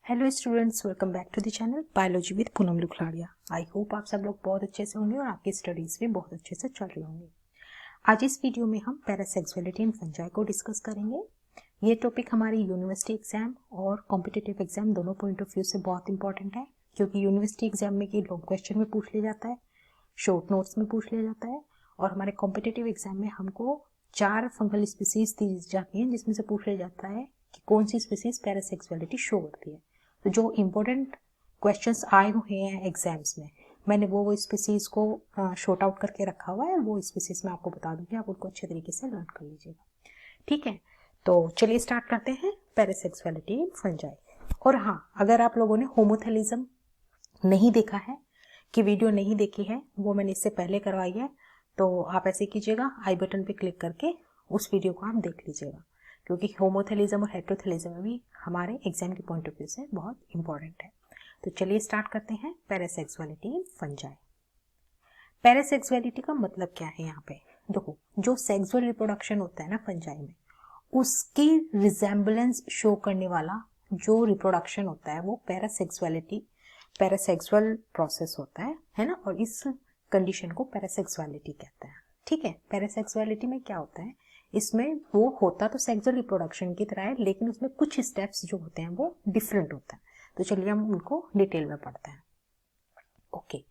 Hello students, welcome back to the channel biology with Poonam Lukhladia. I hope आप सब लोग बहुत अच्छे से होंगे और आपकी स्टडीज भी बहुत अच्छे से चल रही होंगी। आज इस वीडियो में हम पैरासेक्सुअलिटी इन फंजाई को डिस्कस करेंगे। ये टॉपिक हमारी यूनिवर्सिटी एग्जाम और कॉम्पिटिटिव एग्जाम दोनों पॉइंट ऑफ व्यू से बहुत इंपॉर्टेंट है, क्योंकि यूनिवर्सिटी एग्जाम में ये लॉन्ग क्वेश्चन में पूछ लिया जाता है, शॉर्ट नोट्स में पूछ लिया जाता है, और हमारे कॉम्पिटिटिव एग्जाम में हमको 4 फंगल स्पीसीज दी जाती हैं, जिसमें से पूछ लिया जाता है कि कौन सी स्पीसीज पैरासेक्सुअलिटी शो करती है। तो जो इम्पोर्टेंट क्वेश्चंस आए हुए हैं एग्जाम्स में, मैंने वो स्पीसीज को शॉर्ट आउट करके रखा हुआ है, और वो स्पीसीज मैं आपको बता दूंगी, आप उनको अच्छे तरीके से लर्न कर लीजिएगा। ठीक है, तो चलिए स्टार्ट करते हैं पैरासेक्सुअलिटी इन फंजाई। और हाँ, अगर आप लोगों ने होमोथेलिज्म नहीं देखा है, कि वीडियो नहीं देखी है, वो मैंने इससे पहले करवाई है, तो आप ऐसे कीजिएगा, आई बटन पे क्लिक करके उस वीडियो को आप देख लीजिएगा, क्योंकि होमोथेलिज्म और हेटेरोथेलिज्म भी हमारे एग्जाम के पॉइंट ऑफ व्यू से बहुत इंपॉर्टेंट है। तो चलिए स्टार्ट करते हैं पैरासेक्सुअलिटी इन फंजाई। पैरासेक्सुअलिटी का मतलब क्या है? यहाँ पे देखो, जो सेक्सुअल रिप्रोडक्शन होता है ना फंजाई में, उसकी रिजेम्बलेंस शो करने वाला जो रिप्रोडक्शन होता है वो पैरासेक्सुअल प्रोसेस होता है ना, और इस कंडीशन को पैरासेक्सुअलिटी कहते हैं। ठीक है, पैरासेक्सुअलिटी में क्या होता है, इसमें वो होता तो सेक्सुअल रिप्रोडक्शन की तरह है, लेकिन उसमें कुछ स्टेप्स जो होते हैं वो डिफरेंट होता है। तो चलिए हम उनको डिटेल में पढ़ते हैं। ओके,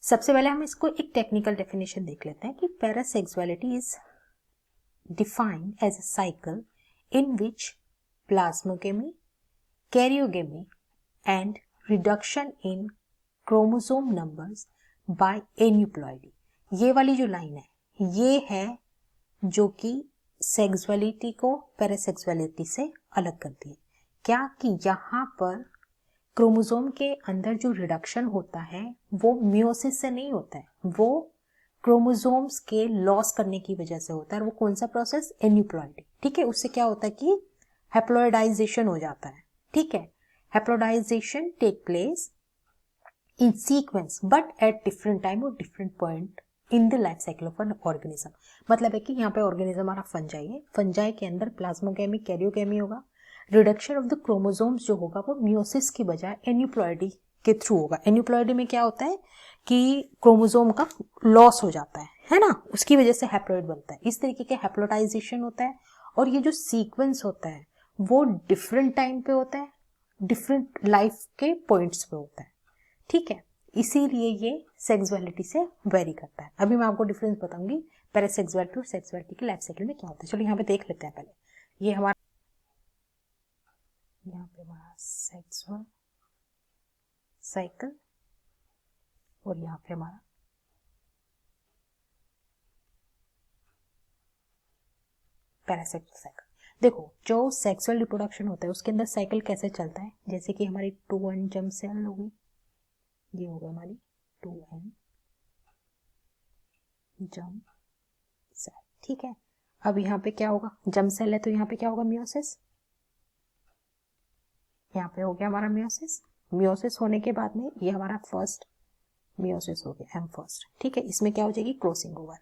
सबसे पहले हम इसको एक टेक्निकल डेफिनेशन देख लेते हैं कि parasexuality is defined as a cycle in which plasmogamy, karyogamy and reduction in chromosome numbers by aneuploidy। ये वाली जो लाइन है, ये है जो कि सेक्सुअलिटी को पैरासेक्सुअलिटी से अलग करती है। क्या कि यहाँ पर क्रोमोसोम के अंदर जो रिडक्शन होता है वो मियोसिस से नहीं होता है, वो क्रोमोसोम्स के लॉस करने की वजह से होता है। वो कौन सा प्रोसेस? एन्यूप्लॉइडी। ठीक है, उससे क्या होता है कि हैप्लॉइडाइजेशन हो जाता है। ठीक है, haploidization take place in sequence but at different time और different point in the life cycle of an organism. मतलब है कि यहाँ पे ऑर्गेनिज्म हमारा फंजाई है, फंजाई के अंदर प्लाज्मोगेमी, कैरियोगेमी होगा, रिडक्शन ऑफ द क्रोमोसोम्स जो होगा वो मियोसिस की बजाय एन्यूप्लॉइडी के थ्रू होगा। एन्यूप्लॉइडी में क्या होता है कि क्रोमोसोम का लॉस हो जाता है ना, उसकी वजह से हैप्लॉइड बनता है। इस तरीके के हैप्लोटाइजेशन होता है, और ये जो सीक्वेंस होता है वो डिफरेंट टाइम पे होता है, डिफरेंट लाइफ के पॉइंट्स पे होता है। ठीक है, इसीलिए ये सेक्सुअलिटी से वेरी करता है। अभी मैं आपको डिफरेंस बताऊंगी पैरासेक्सुअलिटी और सेक्सुअलिटी की लाइफ साइकिल में क्या होता है। चलो यहाँ पे देख लेते हैं पहले। ये हमारा यहाँ पे हमारा सेक्सुअल साइकिल, और यहाँ पे हमारा पैरासेक्सुअल साइकिल। देखो, जो सेक्सुअल रिप्रोडक्शन होता है उसके अंदर साइकिल कैसे चलता है, जैसे कि हमारी 2n जर्म सेल होगी, ये होगा हमारी 2n जर्म सेल। ठीक है, अब यहाँ पे क्या होगा, जर्म सेल है तो यहाँ पे क्या होगा, मियोसिस। यहाँ पे हो गया हमारा मियोसिस। मियोसिस होने के बाद में ये हमारा फर्स्ट मियोसिस हो गया, एम फर्स्ट। ठीक है, इसमें क्या हो जाएगी, क्रॉसिंग ओवर,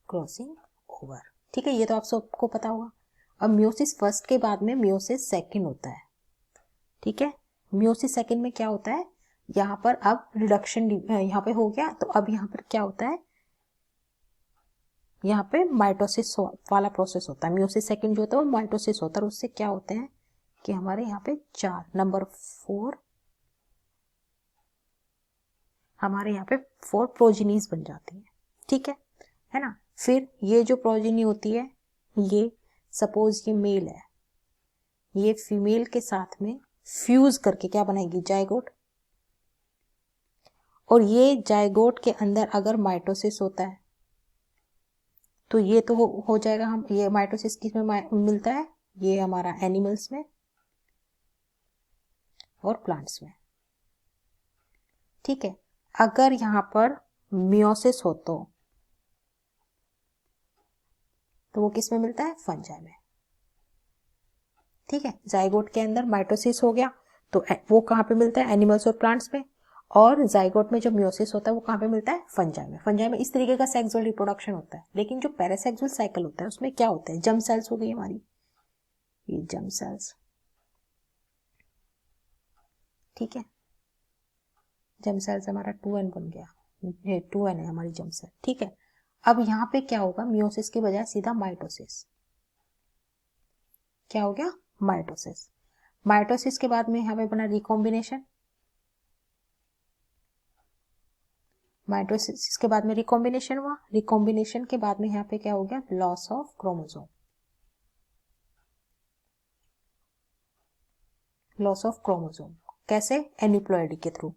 क्रॉसिंग ओवर। ठीक है, ये तो आप सबको पता होगा। अब मियोसिस फर्स्ट के बाद में मियोसिस सेकंड होता है। ठीक है, मियोसिस सेकंड में क्या होता है, यहाँ पर अब रिडक्शन यहाँ पे हो गया, तो अब यहाँ पर क्या होता है, यहाँ पे माइटोसिस वाला प्रोसेस होता है। मियोसिस सेकंड जो होता है वो माइटोसिस होता है, और उससे क्या होते हैं कि हमारे यहाँ पे 4 नंबर 4 हमारे यहाँ पे 4 प्रोजीनीज बन जाती है। ठीक है ना। फिर ये जो प्रोजीनी होती है, ये सपोज ये मेल है, ये फीमेल के साथ में फ्यूज करके क्या बनाएगी, जायगोट। और ये जायगोट के अंदर अगर माइटोसिस होता है तो ये तो हो जाएगा, हम ये माइटोसिस किसमें मिलता है, ये हमारा एनिमल्स में और प्लांट्स में। ठीक है, अगर यहाँ पर मियोसिस हो तो वो किस में मिलता है, फंजाई में। ठीक है, जाइगोट के अंदर माइटोसिस हो गया तो वो कहाँ पे मिलता है, एनिमल्स और प्लांट्स में। और जाइगोट में जो मियोसिस होता है वो कहाँ पे मिलता है, फंजाई में। फंजाई में इस तरीके का सेक्सुअल रिप्रोडक्शन होता है। लेकिन जो पैरासेक्सुअल साइकिल होता है उसमें क्या होता है, जर्म सेल्स हो गई हमारी, ये जर्म सेल्स, ठीक है, जर्म सेल्स हमारा 2n बन गया, 2n है हमारी जर्म सेल, ठीक है। अब यहाँ पे क्या होगा, मियोसिस की बजाय सीधा माइटोसिस, क्या हो गया, माइटोसिस। माइटोसिस के बाद में यहाँ पे बना रिकॉम्बिनेशन, माइटोसिस के बाद में रिकॉम्बिनेशन हुआ, रिकॉम्बिनेशन के बाद में यहाँ पे क्या हो गया, loss of chromosome, loss of chromosome कैसे, एन्यूप्लॉइडी के थ्रू।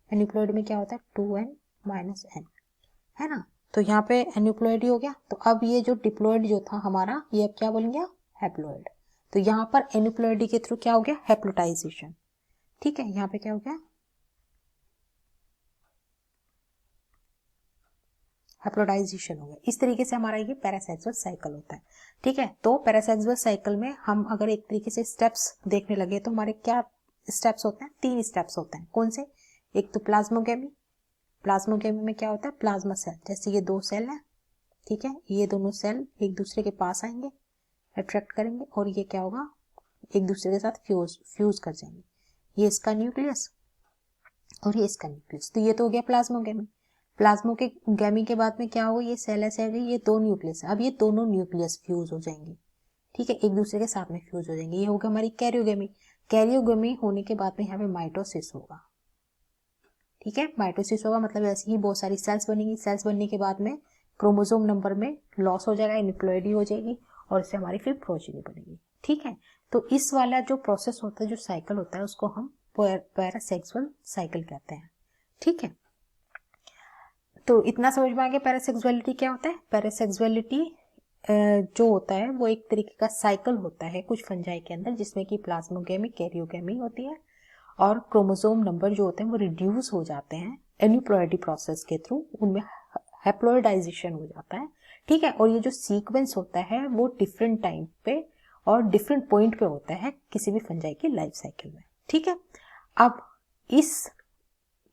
एन्यूप्लॉइडी में क्या होता है, 2n माइनस n, है ना। तो यहाँ पे एन्यूप्लॉइडी हो गया, तो अब ये जो डिप्लॉइड जो था हमारा, ये अब क्या बन गया, हैप्लॉइड। तो यहाँ पर एन्यूप्लॉइडी के थ्रू क्या हो गया, हैप्लोटाइजेशन, ठीक है। यहाँ पे क्या हो गया, हैप्लोटाइजेशन हो गया। इस तरीके से हमारा ये पैरासेक्सुअल साइकिल होता है, ठीक है। तो पैरासेक्सुअल साइकिल में हम अगर एक तरीके से स्टेप्स देखने लगे तो हमारे क्या स्टेप्स होते हैं, 3 स्टेप्स होते हैं। कौन से, एक तो प्लाज्मोगेमी, प्लाज्मोगेमी में क्या होता है, प्लाज्मा सेल, जैसे ये 2 सेल है, ठीक है, ये दोनों सेल एक दूसरे के पास आएंगे, अट्रैक्ट करेंगे, और ये क्या होगा, एक दूसरे के साथ फ्यूज कर जाएंगे। ये इसका न्यूक्लियस और ये इसका न्यूक्लियस, तो ये तो हो गया प्लाज्मोगेमी। प्लाज्मोगेमी के बाद में क्या होगा, ये सेल ऐसे आ गई, ये 2 न्यूक्लियस, अब ये दोनों न्यूक्लियस फ्यूज हो जाएंगे, ठीक है, एक दूसरे के साथ में फ्यूज हो जाएंगे। ये होगा हमारी कैरियोगेमी। कैरियोगेमी होने के बाद में यहाँ पे माइटोसिस होगा, ठीक है, माइटोसिस होगा, मतलब ऐसे ही बहुत सारी सेल्स बनेंगी। सेल्स बनने के बाद में क्रोमोसोम नंबर में लॉस हो जाएगा, एन्यूप्लॉइडी हो जाएगी, और इससे हमारी फिर प्रोजेनी बनेगी, ठीक है। तो इस वाला जो प्रोसेस होता है, जो साइकिल होता है, उसको हम पैरासेक्सुअल साइकिल कहते हैं, ठीक है। तो इतना समझ में आ गया पैरासेक्सुअलिटी क्या होता है। पैरासेक्सुअलिटी जो होता है वो एक तरीके का साइकिल होता है कुछ फंजाई के अंदर, जिसमें कि प्लाज्मोगेमी, कैरियोगेमी होती है, और क्रोमोसोम नंबर जो होते हैं वो रिड्यूस हो जाते हैं एन्यूप्लॉइडी प्रोसेस के थ्रू, उनमें हैप्लॉइडाइजेशन हो जाता है, ठीक है। और ये जो सीक्वेंस होता है वो डिफरेंट टाइम पे और डिफरेंट पॉइंट पे होता है किसी भी फंजाई की लाइफ साइकिल में, ठीक है। अब इस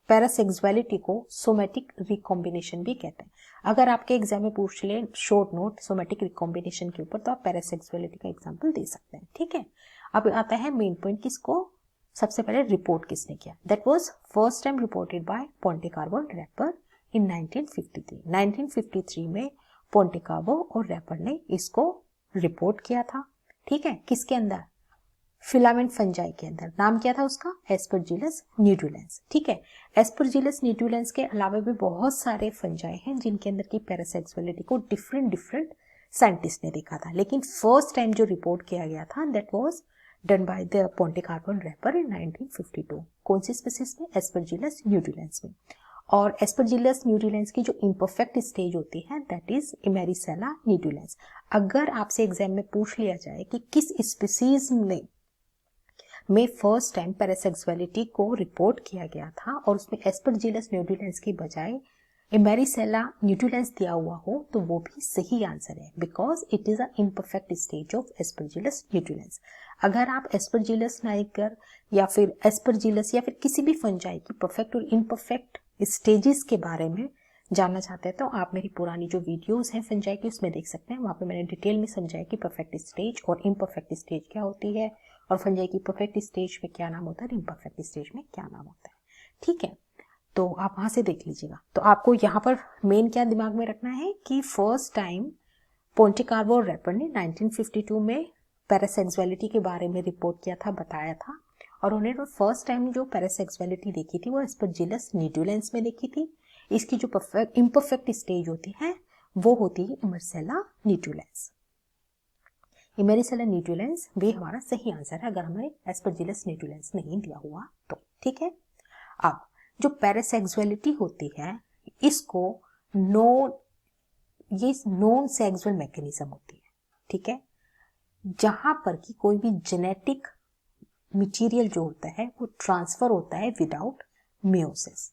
पैरासेक्सुअलिटी को सोमेटिक रिकॉम्बिनेशन भी कहते हैं। अगर आपके एग्जाम में पूछ ले शॉर्ट नोट सोमेटिक रिकॉम्बिनेशन के ऊपर, तो आप पैरासेक्सुअलिटी का एग्जाम्पल दे सकते हैं, ठीक है। अब आता है मेन पॉइंट, किसको सबसे पहले रिपोर्ट किसने किया, that was first time reported by Pontecorvo Roper in 1953। 1953 में पोंटेकार्वो और रैपर ने इसको रिपोर्ट किया था, ठीक है, किसके अंदर, फिलामेंट फंजाई के अंदर। नाम क्या था उसका, एस्परजिलस न्यूट्रुलेंस, ठीक है। एस्परजिलस न्यूट्रुलेंस के अलावा भी बहुत सारे फंजाई हैं जिनके अंदर की पैरासेक्सुअलिटी को डिफरेंट साइंटिस्ट ने देखा था, लेकिन फर्स्ट टाइम जो रिपोर्ट किया गया था that was done by the Pontecorvo Roper in 1952। कौन सी स्पीसीज में, एस्परजिलस न्यूट्रुलेंस में। और एस्परजिलस न्यूट्रुलेंस की जो इम्परफेक्ट स्टेज होती है दैट इज इमेरिसेला न्यूट्रुलेंस। अगर आपसे एग्जाम में पूछ लिया जाए कि किस स्पीसीज में फर्स्ट टाइम पैरासेक्सुअलिटी को रिपोर्ट किया गया था और उसमें एस्परजिलस न्यूट्रुलेंस की बजाय इमेरिसेला न्यूट्रुलेंस दिया हुआ हो, तो वो भी सही आंसर है, because it is a imperfect stage of Aspergillus nidulans. अगर आप एस्परजिलस नाइगर या फिर एस्परजिलस या फिर किसी भी फंजाई की परफेक्ट और इम्परफेक्ट स्टेजेस के बारे में जानना चाहते हैं, तो आप मेरी पुरानी जो वीडियोस हैं फंजाई की उसमें देख सकते हैं। वहां पे मैंने डिटेल में समझाया कि परफेक्ट स्टेज और इम्परफेक्ट स्टेज क्या होती है, और फंजाई की परफेक्ट स्टेज में क्या नाम होता है, इम्परफेक्ट स्टेज में क्या नाम होता है, ठीक है। तो आप वहां से देख लीजिएगा। तो आपको यहाँ पर मेन क्या दिमाग में रखना है कि फर्स्ट टाइम पोंटेकार्वो और रैपर ने 1952 में पैरासेक्सुअलिटी के बारे में रिपोर्ट किया था, बताया था, और उन्होंने फर्स्ट टाइम जो पैरासेक्सुअलिटी देखी थी वो एस्परजिलस न्यूट्रुलेंस में देखी थी। इसकी जो इम्परफेक्ट स्टेज होती है वो होती है इमेरिसेला न्यूट्रुलेंस। इमेरिसेला न्यूट्रुलेंस भी हमारा सही आंसर है अगर हमें एस्परजिलस न्यूट्रुलेंस नहीं दिया हुआ तो, ठीक है। अब जो पैरासेक्सुअलिटी होती है इसको नॉन सेक्सुअल मैकेनिज्म होती है, ठीक है, जहां पर कि कोई भी जेनेटिक मटेरियल जो होता है वो ट्रांसफर होता है विदाउट मियोसिस।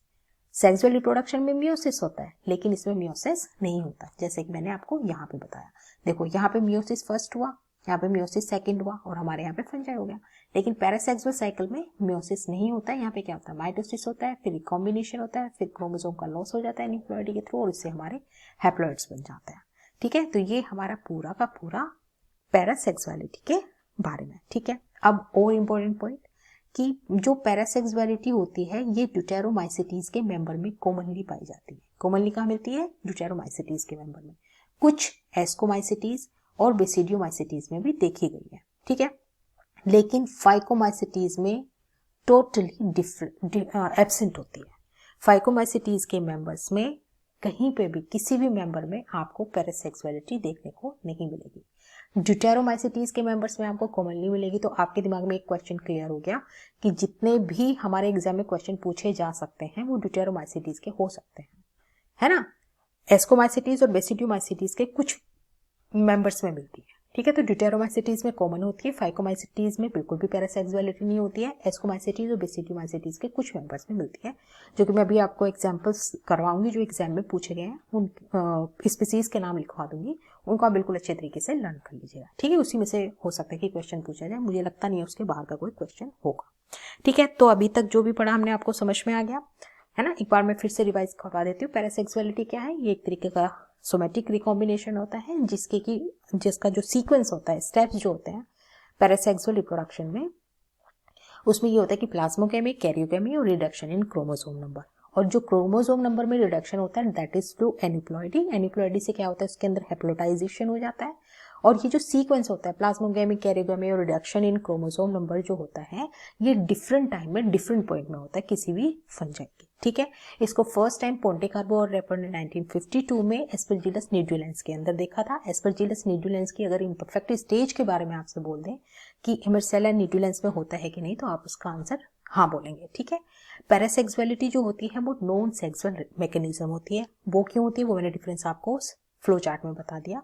सेक्सुअल रिप्रोडक्शन में मियोसिस होता है, लेकिन इसमें मियोसिस नहीं होता, जैसे कि मैंने आपको यहाँ पे बताया। देखो यहाँ पे मियोसिस फर्स्ट हुआ, यहाँ पे मियोसिस सेकंड हुआ, और हमारे यहाँ पे फंजाई हो गया। लेकिन पैरासेक्सुअल साइकिल में मियोसिस नहीं होता है। यहाँ पे क्या होता है, माइटोसिस होता है, फिर रिकॉम्बिनेशन होता है, फिर क्रोमोसोम का लॉस हो जाता है न्यूक्लियोइड के थ्रू, और इससे हमारे हैप्लॉइड्स बन जाते हैं, ठीक है। तो ये हमारा पूरा का पूरा पैरासेक्सुअलिटी के बारे में। ठीक है, अब और इम्पोर्टेंट पॉइंट कि जो पैरासेक्सुअलिटी होती है ये ड्यूटेरोमाइसिटीज के मेंबर में कॉमनली पाई जाती है। कॉमनली कहाँ मिलती है? ड्यूटेरोमाइसिटीज के मेंबर में। कुछ एस्कोमाइसिटीज और बेसिडियोमाइसिटीज में भी देखी गई है। ठीक है, लेकिन फाइकोमाइसिटीज में टोटली डिफरेंट एब्सेंट होती है। फाइकोमाइसिटीज के मेंबर्स में कहीं पे भी किसी भी मेंबर में आपको पैरासेक्सुअलिटी देखने को नहीं मिलेगी। ड्यूटेरोमाइसिटीज के मेंबर्स में आपको कॉमनली मिलेगी। तो आपके दिमाग में एक क्वेश्चन क्लियर हो गया कि जितने भी हमारे एग्जाम में क्वेश्चन पूछे जा सकते हैं वो ड्यूटेरोमाइसिटीज के हो सकते हैं, है ना। एस्कोमाइसिटीज और बेसिडियोमाइसिटीज के कुछ मेंबर्स में मिलती है। ठीक है, तो ड्यूटेरोमाइसिटीज में कॉमन होती है, फाइकोमाइसिटीज में बिल्कुल भी पैरासेक्सुअलिटी नहीं होती है। एस्कोमाइसिटीज और बेसिडियोमाइसिटीज के कुछ मेंबर्स में मिलती है, जो कि मैं अभी आपको एग्जांपल्स करवाऊंगी जो एग्जाम में पूछे गए हैं। उन स्पीसीज के नाम लिखवा दूंगी, उनको आप बिल्कुल अच्छे तरीके से लर्न कर लीजिएगा। ठीक है, उसी में से हो सकता है कि क्वेश्चन पूछा जाए, मुझे लगता नहीं है उसके बाहर का कोई क्वेश्चन होगा। ठीक है, तो अभी तक जो भी पढ़ा हमने आपको समझ में आ गया है ना। एक बार मैं फिर से रिवाइज करवा देती हूँ। पैरासेक्सुअलिटी क्या है? ये एक तरीके का सोमेटिक रिकॉम्बिनेशन होता है जिसका जो सीक्वेंस होता है, स्टेप्स जो होते हैं पैरासेक्सुअल रिप्रोडक्शन में, उसमें ये होता है कि प्लाज्मोगेमी, कैरियोगेमी और रिडक्शन इन क्रोमोसोम नंबर। और जो क्रोमोसोम नंबर में रिडक्शन होता है that is through aneuploidy. Aneuploidy से क्या होता है? उसके अंदर हैप्लोटाइजेशन हो जाता है। और ये जो सीक्वेंस होता है प्लाज्मोगेमी, कैरियोगेमी और रिडक्शन इन क्रोमोसोम नंबर जो होता है ये डिफरेंट टाइम में डिफरेंट पॉइंट में होता है किसी भी फंजाई के। ठीक है, इसको फर्स्ट टाइम पोंटेकार्पो और रेपर ने 1952 में एस्परजिलस निडुलेंस के अंदर देखा था। एस्परजिलस निडुलेंस की अगर इम्परफेक्ट स्टेज के बारे में आपसे बोल दें कि इमर्सेला निडुलेंस में होता है कि नहीं, तो आप उसका आंसर हाँ बोलेंगे। ठीक है, पैरासेक्सुअलिटी जो होती है वो नॉन सेक्सुअल मैकेनिज्म होती है। वो क्यों होती है वो मैंने डिफरेंस आपको फ्लो चार्ट में बता दिया।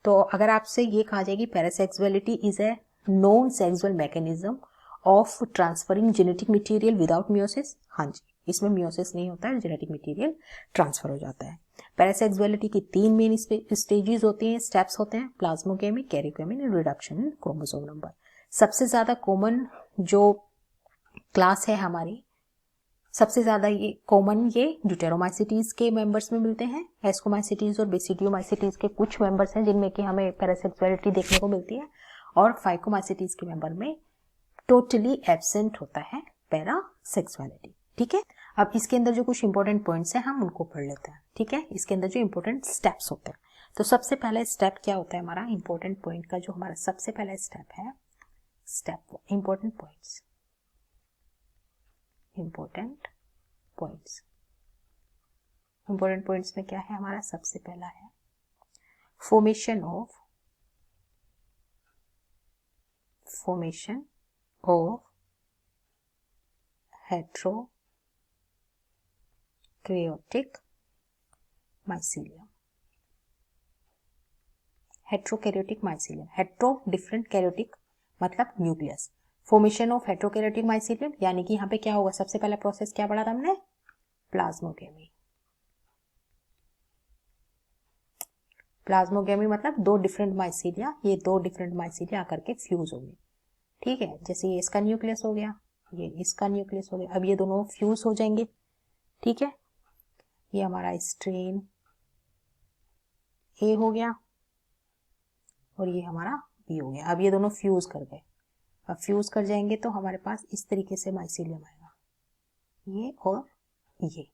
तो अगर आपसे ये कहा जाए कि parasexuality is a non sexual mechanism of transferring genetic material without meiosis, हाँ जी, इसमें मियोसिस नहीं होता है, जेनेटिक मटेरियल ट्रांसफर हो जाता है। पैरासेक्सुअलिटी की 3 मेन स्टेजेस होती हैं, स्टेप्स होते हैं, plasmogamy, karyogamy and reduction in chromosome number. सबसे ज्यादा कॉमन जो क्लास है हमारी, सबसे ज्यादा ये कॉमन ये ड्यूटेरोमाइसिटीज के मेंबर्स में मिलते हैं। एस्कोमाइसिटीज और बेसिडियोमाइसिटीज के कुछ मेंबर्स हैं जिनमें कि हमें पैरासेक्सुअलिटी देखने को मिलती है। और फाइकोमाइसिटीज के मेंबर में टोटली एब्सेंट होता है पैरासेक्सुअलिटी। ठीक है, अब इसके अंदर जो कुछ इंपॉर्टेंट पॉइंट्स हैं हम उनको पढ़ लेते हैं। ठीक है, इसके अंदर जो इंपॉर्टेंट स्टेप्स होते हैं, तो सबसे पहला स्टेप क्या होता है हमारा इंपॉर्टेंट पॉइंट का, जो हमारा सबसे पहला स्टेप है, step important points, important points. Important points में क्या है हमारा? सबसे पहला है formation of heterokaryotic mycelium. Heterokaryotic mycelium, hetero different, karyotic मतलब nucleus. Formation of heterokaryotic mycelium यानी कि यहाँ पे क्या होगा? सबसे पहला प्रोसेस क्या पढ़ा था हमने? प्लाज्मोगेमी। प्लाज्मोगेमी मतलब दो डिफरेंट माइसीलिया, ये दो डिफरेंट माइसीलिया आकर के फ्यूज हो गए। ठीक है, जैसे ये इसका न्यूक्लियस हो गया, ये इसका न्यूक्लियस हो गया, अब ये दोनों फ्यूज हो जाएंगे। ठीक है, ये हमारा स्ट्रेन ए हो गया और ये हमारा बी हो गया। अब ये दोनों फ्यूज कर गए, अब फ्यूज कर जाएंगे तो हमारे पास इस तरीके से माइसीलियम आएगा, ये और ये।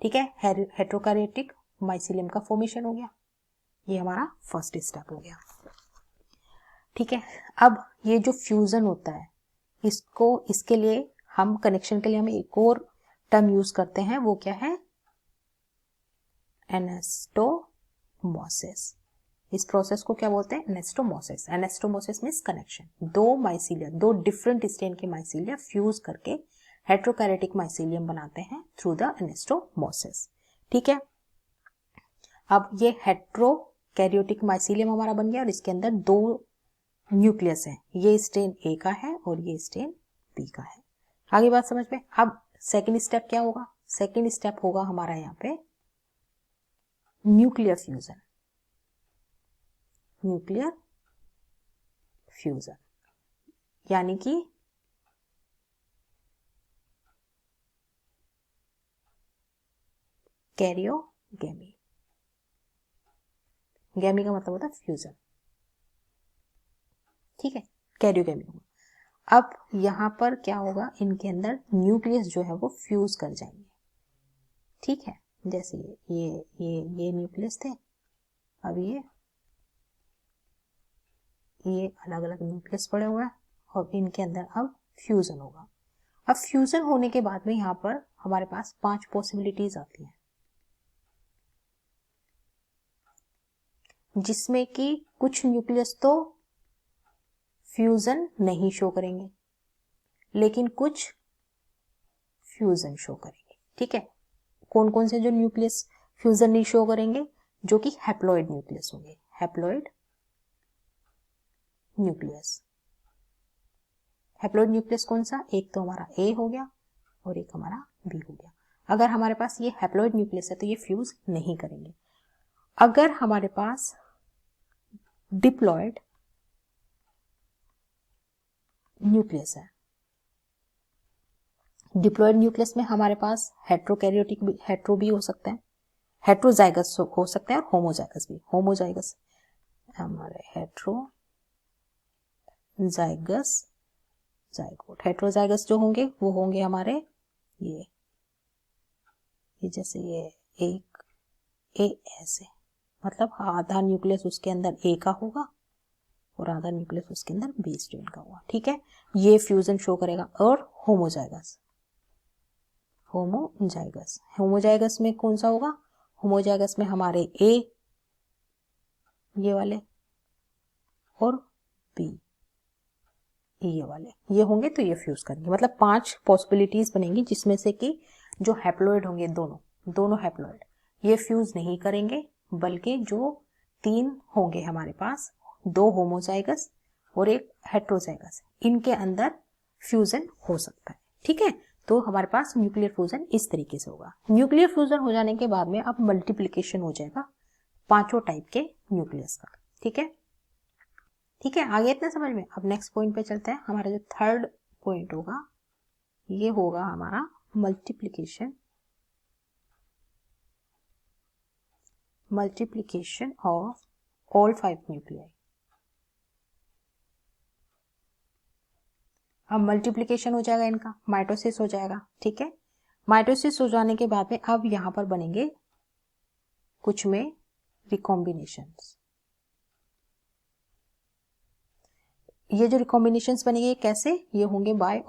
ठीक है, हेट्रोकैरियोटिक माइसीलियम का फॉर्मेशन हो गया, ये हमारा फर्स्ट स्टेप हो गया। ठीक है, अब ये जो फ्यूजन होता है इसके लिए हम कनेक्शन के लिए हम एक और टर्म यूज करते हैं, वो क्या है? एनेस्टोमोसिस। इस प्रोसेस को क्या बोलते हैं? एनेस्टोमोसिस। एनेस्टोमोसिस मींस कनेक्शन, दो माइसीलिया, दो डिफरेंट स्ट्रेन के माइसीलिया फ्यूज करके हेट्रोकैरियोटिक माइसीलियम बनाते हैं थ्रू द एनेस्टोमोसिस। ठीक है, अब ये हेट्रोकैरियोटिक माइसीलियम हमारा बन गया और इसके अंदर दो न्यूक्लियस है, ये स्ट्रेन ए का है और ये स्ट्रेन बी का है। आगे बात समझ में। अब सेकेंड स्टेप क्या होगा? सेकेंड स्टेप होगा हमारा यहाँ पे न्यूक्लियर फ्यूजन। न्यूक्लियर फ्यूजन यानी कि कैरियोगेमी। गैमी का मतलब होता है फ्यूजन। ठीक है, कैरियोगेमी होगा। अब यहाँ पर क्या होगा, इनके अंदर न्यूक्लियस जो है वो फ्यूज कर जाएंगे, ठीक है। जैसे ये न्यूक्लियस थे, अब ये अलग अलग न्यूक्लियस पड़े हुए हैं और इनके अंदर अब फ्यूजन होगा। अब फ्यूजन होने के बाद में यहाँ पर हमारे पास 5 पॉसिबिलिटीज आती हैं, जिसमें कि कुछ न्यूक्लियस तो फ्यूजन नहीं शो करेंगे लेकिन कुछ फ्यूजन शो करेंगे, ठीक है। कौन कौन से जो न्यूक्लियस फ्यूजन नहीं शो करेंगे, जो कि हैप्लॉइड न्यूक्लियस होंगे, हैप्लॉइड न्यूक्लियस। हैप्लॉइड न्यूक्लियस कौन सा, एक तो हमारा ए हो गया और एक हमारा बी हो गया। अगर हमारे पास ये हैप्लॉइड न्यूक्लियस है तो ये फ्यूज नहीं करेंगे। अगर हमारे पास डिप्लॉयड न्यूक्लियस है, डिप्लॉयड न्यूक्लियस में हमारे पास हेट्रोकैरियोटिक भी, हेट्रो भी हो सकता है, हेट्रोजाइगस हो सकता है और होमोजाइगस भी। होमोजाइगस हमारे हेट्रोजाइगस, जाइगोट। हेट्रोजाइगस जो होंगे वो होंगे हमारे ये जैसे ये एक ए ऐसे, मतलब आधा न्यूक्लियस उसके अंदर ए का होगा और आधा न्यूक्लियस उसके अंदर बी स्ट्रेन का होगा, ठीक है। ये फ्यूजन शो करेगा। और होमोजाइगस, होमोजाइगस, होमोजाइगस में कौन सा होगा, होमोजाइगस में हमारे ए ये वाले और बी ये वाले, ये होंगे तो ये फ्यूज करेंगे। मतलब 5 पॉसिबिलिटीज बनेंगी जिसमें से कि जो हैप्लॉइड होंगे दोनों हैप्लॉइड ये फ्यूज नहीं करेंगे, बल्कि जो 3 होंगे हमारे पास, 2 होमोजाइगस और एक हेट्रोजाइगस, इनके अंदर फ्यूजन हो सकता है, ठीक है। तो हमारे पास न्यूक्लियर फ्यूजन इस तरीके से होगा। न्यूक्लियर फ्यूजन हो जाने के बाद में अब मल्टीप्लीकेशन हो जाएगा 5 टाइप के न्यूक्लियस का, ठीक है। ठीक है, आगे इतना समझ में। अब नेक्स्ट पॉइंट पे चलते हैं। हमारा जो थर्ड पॉइंट होगा ये होगा हमारा मल्टीप्लिकेशन ऑफ ऑल 5 न्यूक्लियाई। अब मल्टीप्लिकेशन हो जाएगा इनका, माइटोसिस हो जाएगा, ठीक है। माइटोसिस हो जाने के बाद में अब यहां पर बनेंगे कुछ में रिकॉम्बिनेशंस। ये जो रिकॉम्बिनेशंस बनेंगे कैसे, ये होंगे by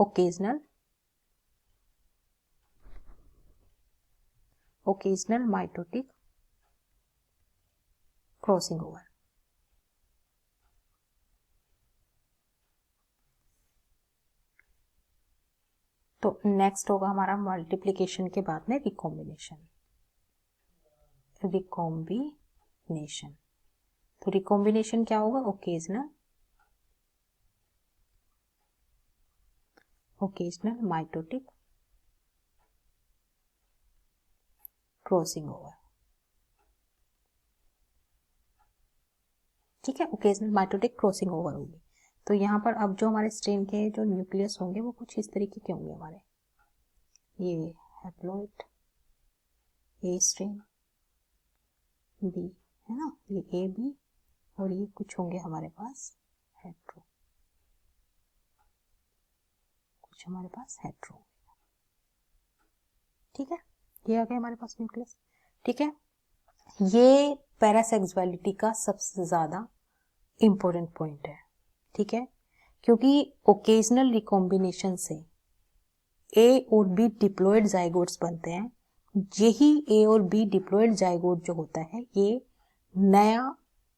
occasional mitotic crossing over. तो नेक्स्ट होगा हमारा मल्टीप्लिकेशन के बाद में रिकॉम्बिनेशन। तो रिकॉम्बिनेशन क्या होगा, ओकेजनल माइटोटिक क्रॉसिंग ओवर, ठीक है। ओकेजनल माइटोटिक क्रॉसिंग ओवर होगी। तो यहाँ पर अब जो हमारे स्ट्रेन के जो न्यूक्लियस होंगे वो कुछ इस तरीके के होंगे हमारे, ये हैप्लॉइड ए स्ट्रेन बी है ना, ये ए बी, और ये कुछ होंगे हमारे पास हेट्रो, कुछ हमारे पास हेट्रो, ठीक है। ये आ गया हमारे पास न्यूक्लियस, ठीक है। ये पैरासेक्सुअलिटी का सबसे ज्यादा इंपॉर्टेंट पॉइंट है, ठीक है, क्योंकि ओकेजनल रिकॉम्बिनेशन से ए और बी डिप्लॉयड जाइगोट्स बनते हैं। यही ए और बी डिप्लॉयड जाइगोट जो होता है ये नया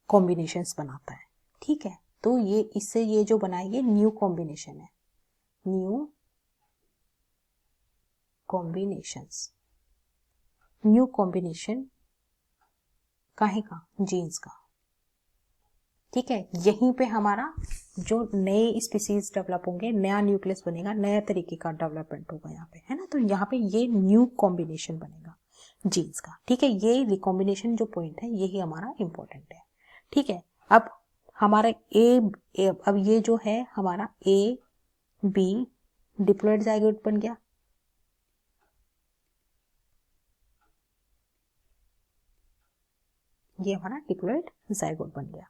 कॉम्बिनेशंस बनाता है, ठीक है। तो ये इससे ये जो बना है ये न्यू कॉम्बिनेशन है, न्यू कॉम्बिनेशन काहे का, जीन्स का, ठीक है। यहीं पे हमारा जो नए स्पीसीज डेवलप होंगे, नया न्यूक्लियस बनेगा, नया तरीके का डेवलपमेंट होगा यहाँ पे, है ना। तो यहाँ पे ये न्यू कॉम्बिनेशन बनेगा जीन्स का, ठीक है। ये रिकॉम्बिनेशन जो पॉइंट है यही हमारा इंपॉर्टेंट है, ठीक है। अब हमारा अब ये जो है हमारा ए बी डिप्लॉयड जाइगोट बन गया, ये हमारा डिप्लॉयड जाइगोट बन गया।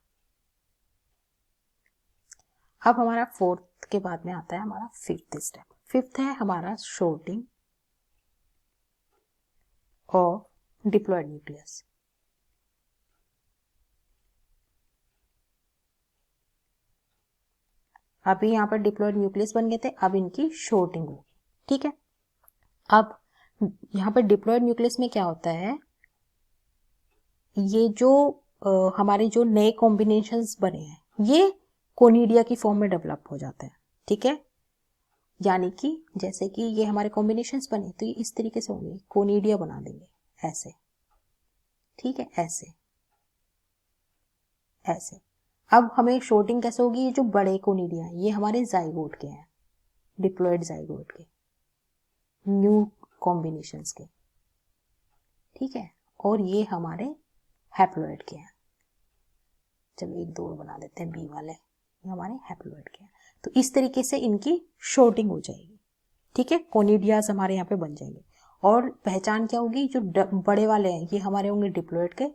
अब हमारा फोर्थ के बाद में आता है हमारा फिफ्थ स्टेप। फिफ्थ है हमारा शॉर्टिंग ऑफ डिप्लॉयड न्यूक्लियस। अभी यहाँ पर डिप्लॉयड न्यूक्लियस बन गए थे, अब इनकी शॉर्टिंग होगी, ठीक है। अब यहाँ पर डिप्लॉयड न्यूक्लियस में क्या होता है, ये जो हमारे जो नए कॉम्बिनेशंस बने हैं ये कोनिडिया की फॉर्म में डेवलप हो जाते हैं, ठीक है। यानी कि जैसे कि ये हमारे कॉम्बिनेशंस बने तो ये इस तरीके से होंगे, कोनिडिया बना देंगे ऐसे, ठीक है, ऐसे ऐसे। अब हमें शॉर्टिंग कैसे होगी, ये जो बड़े कोनिडिया हैं ये हमारे जाइगोट के हैं, डिप्लॉयड जाइगोट के, न्यू कॉम्बिनेशंस के, ठीक है, और ये हमारे हैप्लॉइड के हैं। चलो एक दो और बना देते हैं, बी वाले, ये हमारे हैप्लॉइड के हैं। तो इस तरीके से इनकी शॉर्टिंग हो जाएगी, ठीक है, कोनिडियाज हमारे यहाँ पे बन जाएंगे। और पहचान क्या होगी, जो बड़े वाले हैं ये हमारे होंगे डिप्लॉयड के,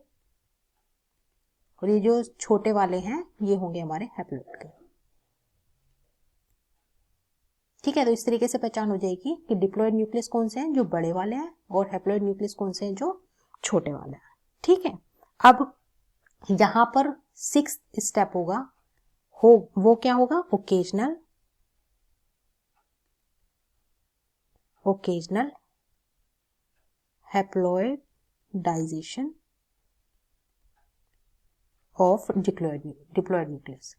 और ये जो छोटे वाले हैं ये होंगे हमारे हैप्लॉइड के, ठीक है। तो इस तरीके से पहचान हो जाएगी कि डिप्लॉयड न्यूक्लियस कौन से हैं, जो बड़े वाले हैं, और हैप्लॉइड न्यूक्लियस कौन से हैं, जो छोटे वाले हैं, ठीक है। अब यहां पर सिक्स्थ स्टेप होगा, वो क्या होगा, ओकेजनल हैप्लॉइडाइजेशन ऑफ डिप्लॉयड न्यूक्लियस।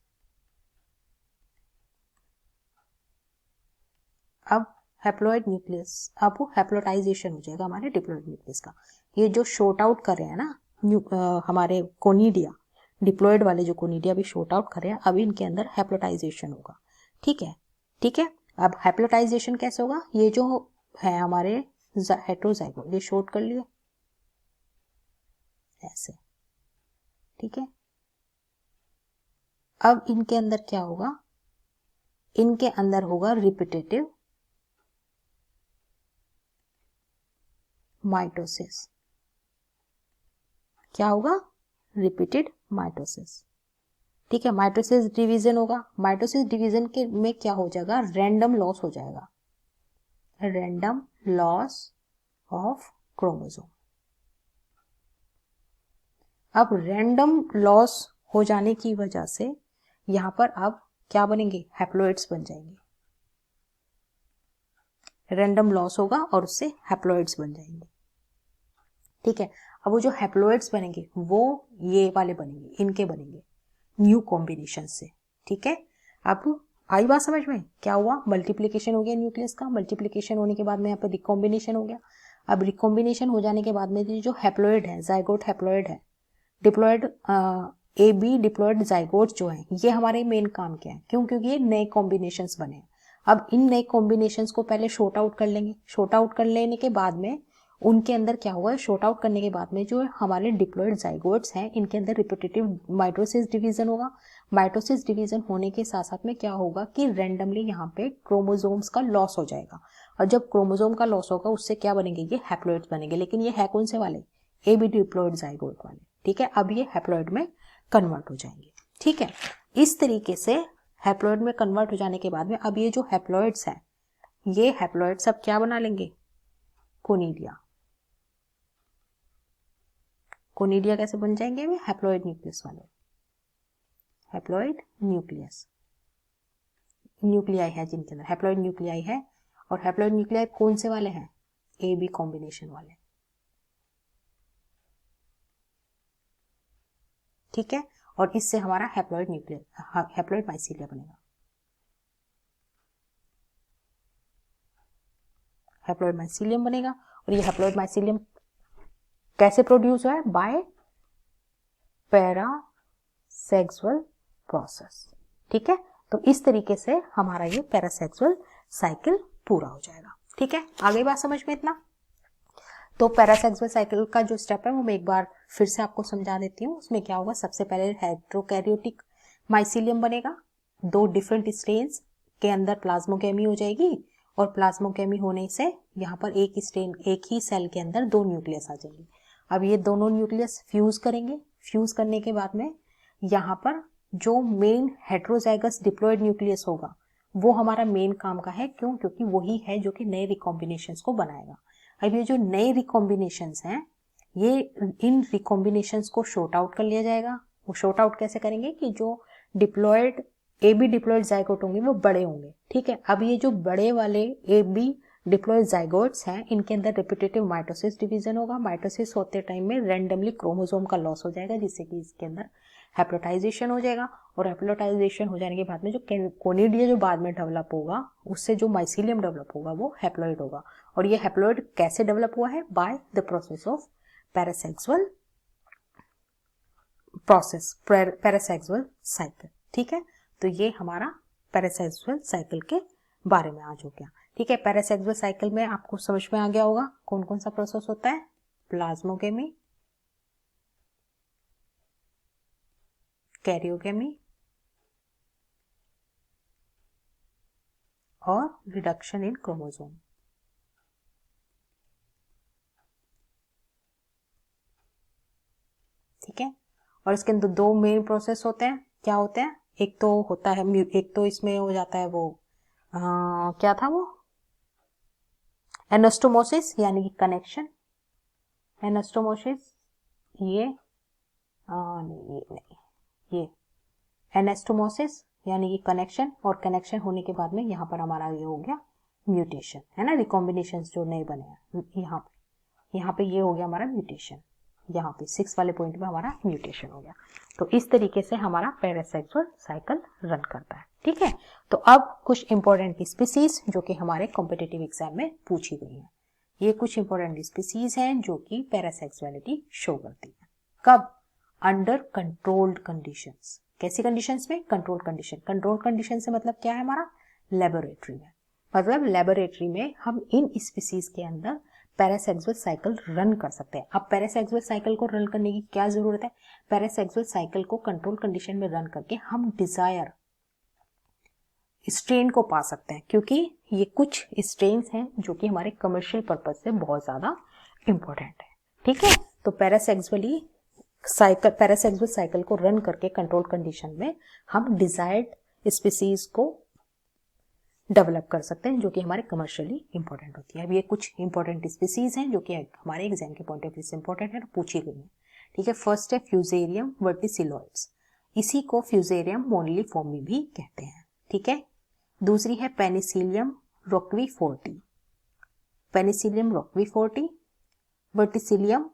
अब हैप्लॉइड न्यूक्लियस, अब वो हैप्लोटाइजेशन हो जाएगा हमारे डिप्लॉयड न्यूक्लियस का। ये जो शॉर्ट आउट कर रहे हैं ना हमारे कोनिडिया, डिप्लॉयड वाले जो कोनिडिया भी शॉर्ट आउट कर रहे हैं, अभी इनके अंदर हैप्लोटाइजेशन होगा, ठीक है, ठीक है। अब हैप्लोटाइजेशन कैसे होगा, ये जो है हमारे हेटेरोजाइगोट, ये शॉर्ट कर लिए ऐसे, ठीक है। अब इनके अंदर क्या होगा, इनके अंदर होगा रिपीटेटिव माइटोसिस। क्या होगा, रिपीटेड माइटोसिस, ठीक है। माइटोसिस डिवीजन होगा, माइटोसिस डिवीजन के में क्या हो जाएगा, रैंडम लॉस हो जाएगा, रैंडम लॉस ऑफ क्रोमोसोम। अब रैंडम लॉस हो जाने की वजह से यहां पर अब क्या बनेंगे, हैप्लॉइड्स बन जाएंगे, रैंडम लॉस होगा और उससे हैप्लॉइड्स बन जाएंगे, ठीक है। अब वो जो हैप्लॉइड्स बनेंगे वो ये वाले बनेंगे, इनके बनेंगे न्यू कॉम्बिनेशन से, ठीक है। अब आई बात समझ में, क्या हुआ, मल्टीप्लीकेशन हो गया न्यूक्लियस का, मल्टीप्लीकेशन होने के बाद में यहाँ पे रिकॉम्बिनेशन हो गया। अब रिकॉम्बिनेशन हो जाने के बाद में जो हैप्लॉइड है, जाइगोट हैप्लॉइड है, diploid A B diploid zygote जो है, ये हमारे मेन काम क्या है, क्यों, क्योंकि ये नए कॉम्बिनेशंस बने हैं। अब इन नए कॉम्बिनेशंस को पहले शॉर्ट आउट कर लेंगे, शॉर्ट आउट कर लेने के बाद में उनके अंदर क्या हुआ है, शॉर्ट आउट करने के बाद में जो हमारे डिप्लॉयड जाइगोट्स हैं इनके अंदर रिपीटेटिव माइटोसिस डिवीजन होगा। माइटोसिस डिवीजन होने के साथ साथ में क्या होगा कि रैंडमली यहाँ पे क्रोमोसोम्स का लॉस हो जाएगा, और जब क्रोमोसोम का लॉस होगा उससे क्या बनेंगे, ये हैप्लॉइड्स बनेंगे। लेकिन ये है कौन से वाले, ए बी डिप्लॉयड जाइगोट वाले, ठीक है। अब ये हैप्लॉइड में कन्वर्ट हो जाएंगे, ठीक है। इस तरीके से हैप्लॉइड में कन्वर्ट हो जाने के बाद में अब ये जो हैप्लॉइड्स हैं, ये हैप्लॉइड्स अब क्या बना लेंगे, कोनिडिया। कोनिडिया कैसे बन जाएंगे, वे हैप्लॉइड न्यूक्लियस वाले, हैप्लॉइड न्यूक्लियस, न्यूक्लियाई है जिनके अंदर हैप्लॉइड न्यूक्लियाई है। और हैप्लॉइड न्यूक्लियाई कौन से वाले हैं, ए बी कॉम्बिनेशन वाले, ठीक है। और इससे हमारा हैप्लॉइड न्यूक्लियस, हैप्लॉइड माइसीलिया बनेगा, हैप्लॉइड माइसीलियम बनेगा। और ये हैप्लॉइड माइसीलियम कैसे प्रोड्यूस हुआ है, बाय पैरासेक्सुअल प्रोसेस, ठीक है। तो इस तरीके से हमारा ये पैरासेक्सुअल साइकिल पूरा हो जाएगा, ठीक है। आगे बात समझ में इतना। तो पैरासेक्सुअल साइकिल का जो स्टेप है वो मैं एक बार फिर से आपको समझा देती हूँ। उसमें क्या होगा, सबसे पहले हेटेरोकैरियोटिक माइसीलियम बनेगा, दो डिफरेंट स्ट्रेन्स के अंदर प्लाज्मोगेमी हो जाएगी, और प्लाज्मोगेमी होने से यहाँ पर एक ही सेल के अंदर दो न्यूक्लियस आ जाएंगे। अब ये दोनों न्यूक्लियस फ्यूज करेंगे, फ्यूज करने के बाद में यहाँ पर जो मेन हेट्रोजाइगस डिप्लॉयड न्यूक्लियस होगा वो हमारा मेन काम का है। क्यों? क्योंकि वही है जो कि नए रिकॉम्बिनेशंस को बनाएगा। अब ये जो नए रिकॉम्बिनेशंस हैं, ये इन रिकॉम्बिनेशंस को शॉर्ट आउट कर लिया जाएगा। वो शॉर्ट आउट कैसे करेंगे कि जो डिप्लॉयड AB डिप्लॉयड जाइगोट होंगे वो बड़े होंगे, ठीक है। अब ये जो बड़े वाले AB डिप्लॉयड जाइगोट्स हैं, इनके अंदर रिपीटेटिव माइटोसिस डिवीजन होगा। माइटोसिस होते टाइम में रैंडमली क्रोमोसोम का लॉस हो जाएगा, जिससे कि इसके अंदर हैप्लोटाइजेशन हो जाएगा। और हैप्लोटाइजेशन हो जाने के बाद में जो कोनिडिया जो बाद में डेवलप होगा, उससे जो माइसीलियम डेवलप होगा वो हैप्लॉइड होगा। और ये हैप्लॉइड कैसे डेवलप हुआ है? By the process of parasexual process, parasexual cycle, ठीक है। तो ये हमारा पैरासेक्सुअल साइकिल के बारे में आज हो गया, ठीक है। पैरासेक्सुअल साइकिल में आपको समझ में आ गया होगा कौन कौन सा प्रोसेस होता है। प्लाज्मोगेमी, कैरियोगेमी और रिडक्शन इन क्रोमोसोम, ठीक है। और इसके अंदर दो मेन प्रोसेस होते हैं। क्या होते हैं? एक तो होता है, एक तो इसमें हो जाता है वो क्या था वो, एनास्टोमोसिस यानी कि कनेक्शन। एनास्टोमोसिस ये ये एनास्टोमोसिस यानी कि कनेक्शन। और कनेक्शन होने के बाद में यहाँ पर हमारा ये हो गया म्यूटेशन, है ना। रिकॉम्बिनेशन जो नए बने हैं, यहाँ पे ये हो गया हमारा म्यूटेशन। यहाँ पे 6 वाले पॉइंट में हमारा म्यूटेशन हो गया। तो इस तरीके से हमारा पैरासेक्सुअल साइकिल रन करता है, ठीक है। तो अब कुछ इंपॉर्टेंट स्पीसीज जो कि हमारे कॉम्पिटिटिव एग्जाम में पूछी गई है। ये कुछ इंपॉर्टेंट स्पीसीज हैं जो कि पैरासेक्सुअलिटी शो करती है। कब? Under controlled conditions. कैसी कंडीशंस में? Control condition. कंट्रोल कंडीशन से मतलब क्या है हमारा? लेबोरेटरी में। मतलब लेबोरेटरी में हम इन स्पीसीज के अंदर पैरासेक्सुअल साइकिल रन कर सकते हैं। अब पैरासेक्सुअल साइकिल को रन करने की क्या जरूरत है? पैरासेक्सुअल साइकिल को कंट्रोल कंडीशन में रन करके हम डिजायर स्ट्रेन को पा सकते हैं, क्योंकि ये कुछ स्ट्रेन्स हैं जो कि हमारे कमर्शियल पर्पज से बहुत ज्यादा इंपॉर्टेंट है, ठीक है। तो पैरासेक्सुअल साइकिल को रन करके कंट्रोल कंडीशन में हम डिजायर्ड स्पीसीज को डेवलप कर सकते हैं, जो कि हमारे कमर्शियली इंपॉर्टेंट होती है। अब ये कुछ इंपॉर्टेंट स्पीसीज हैं जो कि हमारे एग्जाम के पॉइंट ऑफ व्यू से इंपॉर्टेंट है और पूछी गई है, ठीक है। फर्स्ट है फ्यूजेरियम वर्टिसिलॉइड्स। इसी को फ्यूजेरियम मोनिलिफॉर्मी भी कहते हैं, ठीक है। दूसरी है Penicillium roqueforti. Penicillium roqueforti, Verticillium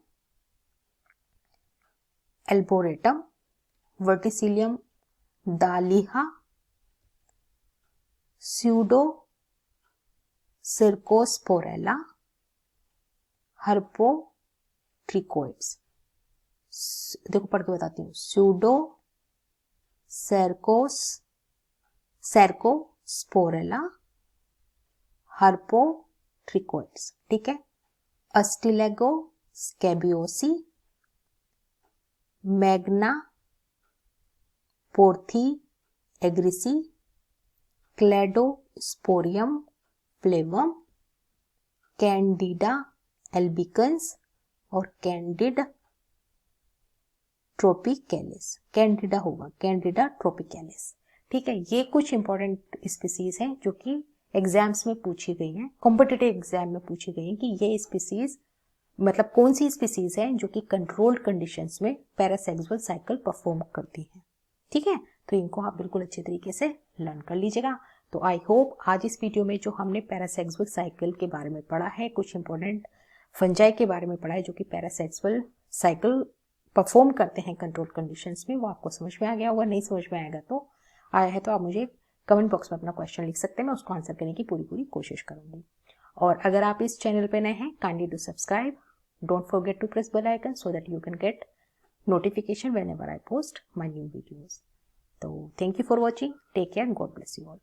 alboatrum, Verticillium dahliae, Pseudocercosporella, herpotrichoides. देखो पढ़ के बताती हूँ। स्यूडो सेरकोस्पोरेला, हर्पोट्रिकोइड्स, ठीक है। Ustilago scabiosae, Magnaporthe grisea, Cladosporium flavum, Candida albicans और कैंडिड ट्रोपिकैलिस। कैंडिडा होगा, कैंडिडा ट्रोपिकैलिस, ठीक है। ये कुछ इंपॉर्टेंट स्पीसीज हैं जो कि एग्जाम्स में पूछी गई हैं, कॉम्पिटिटिव एग्जाम में पूछी गई हैं कि ये स्पीसीज मतलब कौन सी स्पीसीज है जो कि कंट्रोल्ड कंडीशंस में पैरासेक्सुअल साइकिल परफॉर्म करती है, ठीक है। तो इनको आप बिल्कुल अच्छे तरीके से लर्न कर लीजिएगा। तो आई होप आज इस वीडियो में जो हमने पैरासेक्सुअल साइकिल के बारे में पढ़ा है, कुछ इंपॉर्टेंट फंजाई के बारे में पढ़ा है जो कि पैरासेक्सुअल साइकिल परफॉर्म करते हैं कंट्रोल कंडीशंस में, वो आपको समझ में आ गया होगा। नहीं समझ में आया है तो आप मुझे कमेंट बॉक्स में अपना क्वेश्चन लिख सकते हैं, मैं उसको आंसर करने की पूरी कोशिश करूंगी। और अगर आप इस चैनल पे नए हैं, kindly do subscribe, don't forget to press bell icon so that you can get notification whenever I post my new videos. So thank you for watching. Take care. God bless you all.